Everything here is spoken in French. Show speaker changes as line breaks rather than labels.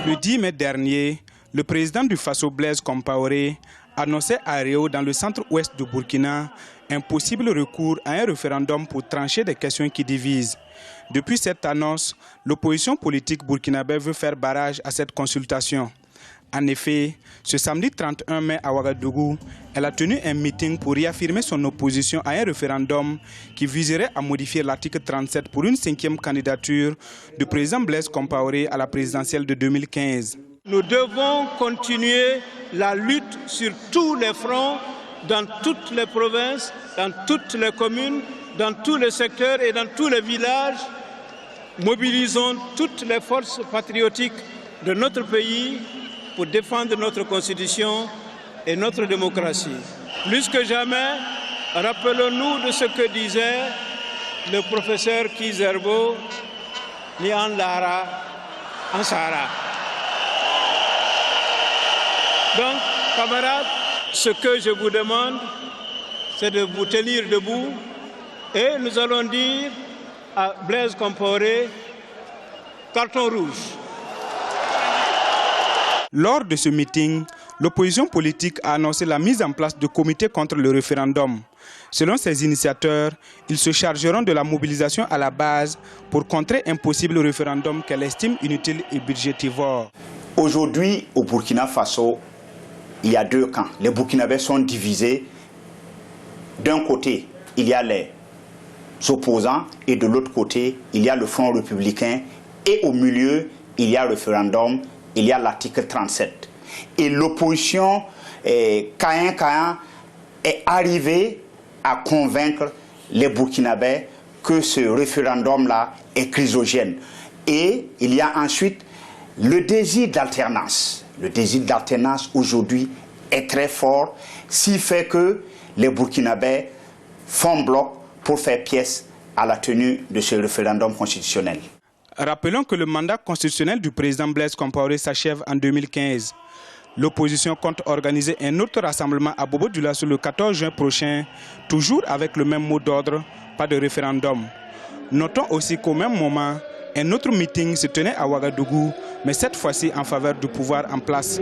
Le 10 mai dernier, le président du Faso Blaise Compaoré annonçait à Réau, dans le centre-ouest du Burkina, un possible recours à un référendum pour trancher des questions qui divisent. Depuis cette annonce, l'opposition politique burkinabé veut faire barrage à cette consultation. En effet, ce samedi 31 mai à Ouagadougou, elle a tenu un meeting pour réaffirmer son opposition à un référendum qui viserait à modifier l'article 37 pour une 5e candidature du président Blaise Compaoré à la présidentielle de 2015.
Nous devons continuer la lutte sur tous les fronts, dans toutes les provinces, dans toutes les communes, dans tous les secteurs et dans tous les villages. Mobilisons toutes les forces patriotiques de notre pays pour défendre notre Constitution et notre démocratie. Plus que jamais, rappelons-nous de ce que disait le professeur Kizerbo, ni en Lara, en Sahara. Donc, camarades, ce que je vous demande, c'est de vous tenir debout et nous allons dire à Blaise Compaoré, carton rouge.
Lors de ce meeting, l'opposition politique a annoncé la mise en place de comités contre le référendum. Selon ses initiateurs, ils se chargeront de la mobilisation à la base pour contrer un possible référendum qu'elle estime inutile et budgétivore.
Aujourd'hui, au Burkina Faso, il y a deux camps. Les Burkinabés sont divisés. D'un côté, il y a les opposants et de l'autre côté, il y a le Front républicain. Et au milieu, il y a le référendum. Il y a l'article 37. Et l'opposition, Kayan, est arrivée à convaincre les Burkinabés que ce référendum-là est chrysogène. Et il y a ensuite le désir d'alternance. Le désir d'alternance aujourd'hui est très fort, ce qui fait que les Burkinabés font bloc pour faire pièce à la tenue de ce référendum constitutionnel.
Rappelons que le mandat constitutionnel du président Blaise Compaoré s'achève en 2015. L'opposition compte organiser un autre rassemblement à Bobo-Dioulasso le 14 juin prochain, toujours avec le même mot d'ordre, pas de référendum. Notons aussi qu'au même moment, un autre meeting se tenait à Ouagadougou, mais cette fois-ci en faveur du pouvoir en place.